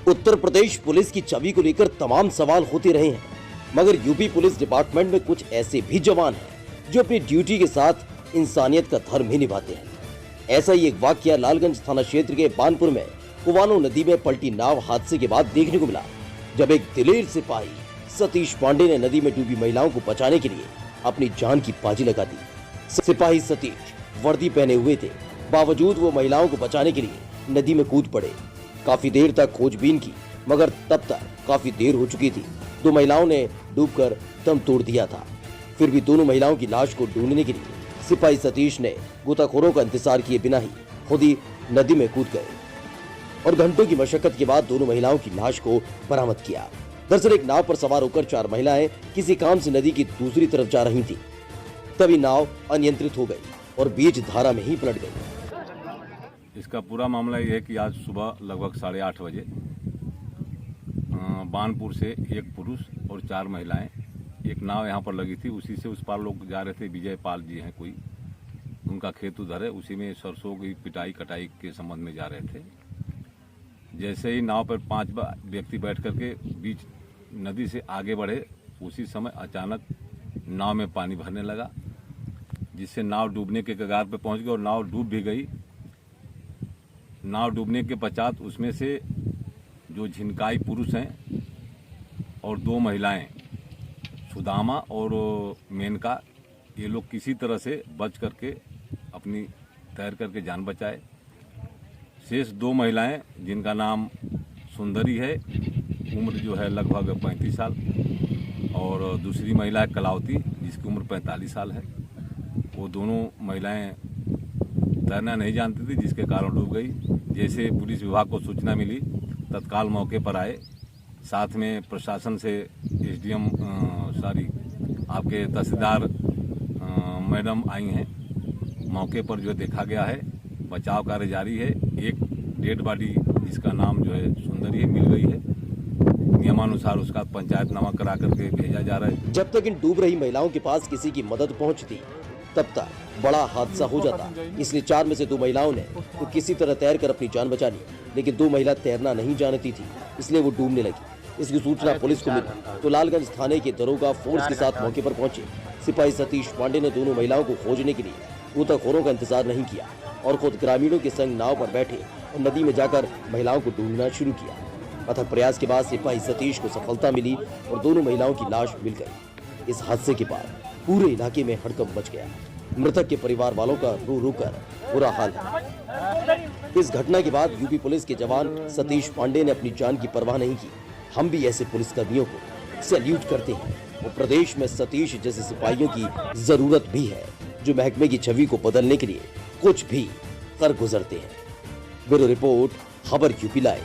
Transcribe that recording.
Uttar Pradesh police की छवि को लेकर तमाम सवाल होते रहे हैं, मगर यूपी पुलिस डिपार्टमेंट में कुछ ऐसे भी जवान हैं जो अपनी ड्यूटी के साथ इंसानियत का धर्म ही निभाते हैं। ऐसा ही एक वाकया लालगंज थाना क्षेत्र के बानपुर में कुवानो नदी में पलटी नाव हादसे के बाद देखने को मिला, जब एक दिलेर सिपाही सतीश पांडे ने नदी में डूबी महिलाओं को बचाने के लिए अपनी जान की बाजी लगा दी। सिपाही सतीश वर्दी पहने हुए थे, बावजूद वो महिलाओं को बचाने के लिए नदी में कूद पड़े। काफी देर तक खोजबीन की, मगर तब तक काफी देर हो चुकी थी। दो महिलाओं ने डूबकर दम तोड़ दिया था। फिर भी दोनों महिलाओं की लाश को ढूंढने के लिए सिपाही सतीश ने गोताखोरों का इंतजार किए बिना ही खुद ही नदी में कूद गए और घंटों की मशक्कत के बाद दोनों महिलाओं की लाश को बरामद किया। दरअसल एक नाव पर सवार होकर 4 महिलाएं किसी काम से नदी की दूसरी तरफ जा रही थी, तभी नाव अनियंत्रित हो गई और बीच धारा में ही पलट गई। इसका पूरा मामला ये है कि आज सुबह लगभग 8:30 बजे बानपुर से एक पुरुष और 4 महिलाएं, एक नाव यहाँ पर लगी थी, उसी से उस पार लोग जा रहे थे। विजय पाल जी हैं कोई, उनका खेत उधर है, उसी में सरसों की पिटाई कटाई के संबंध में जा रहे थे। जैसे ही नाव पर 5 व्यक्ति बैठ करके बीच नदी से आगे बढ़े, उसी समय अचानक नाव में पानी भरने लगा, जिससे नाव डूबने के कगार पर पहुंच गई और नाव डूब भी गई। नाव डूबने के पश्चात उसमें से जो झिनकाई पुरुष हैं और 2 महिलाएं सुदामा और मेनका, ये लोग किसी तरह से बच करके अपनी तैर करके जान बचाए। शेष 2 महिलाएं जिनका नाम सुंदरी है, उम्र जो है लगभग 35 साल, और दूसरी महिला है कलावती जिसकी उम्र 45 साल है। वो दोनों महिलाएं तैरना नहीं जानती थी, जिसके कारण डूब गई। जैसे पुलिस विभाग को सूचना मिली, तत्काल मौके पर आए। साथ में प्रशासन से एसडीएम आपके तहसीलदार मैडम आई हैं। मौके पर जो देखा गया है, बचाव कार्य जारी है। एक डेड बॉडी जिसका नाम जो है सुंदरी है, मिल गई है। नियमानुसार उसका पंचायतनामा करा करके भेजा जा रहा है। जब तक इन डूब रही महिलाओं के पास किसी की मदद पहुंचती, तब तक बड़ा हादसा हो जाता। इसलिए 4 में से 2 महिलाओं ने तो किसी तरह तैरकर अपनी जान बचा ली, लेकिन 2 महिला तैरना नहीं जानती थी, इसलिए वो डूबने लगी। इसकी सूचना पुलिस को मिली तो लालगंज थाने के दरोगा फोर्स के साथ मौके पर पहुंचे। सिपाही सतीश पांडे ने दोनों महिलाओं को खोजने के लिए गोताखोरों का इंतजार नहीं किया और खुद ग्रामीणों के संग नाव पर बैठे और नदी में जाकर महिलाओं को ढूंढना शुरू किया। अथक प्रयास के बाद सिपाही सतीश को सफलता मिली और दोनों महिलाओं की लाश मिल गई। इस हादसे के बाद पूरे इलाके में हड़कंप मच गया। मृतक के परिवार वालों का रो रो कर बुरा हाल है। इस घटना के बाद यूपी पुलिस के जवान सतीश पांडे ने अपनी जान की परवाह नहीं की। हम भी ऐसे पुलिसकर्मियों को सैल्यूट करते हैं। वो प्रदेश में सतीश जैसे सिपाहियों की जरूरत भी है, जो महकमे की छवि को बदलने के लिए कुछ भी कर गुजरते हैं। ब्यूरो रिपोर्ट, खबर यूपी लाइव।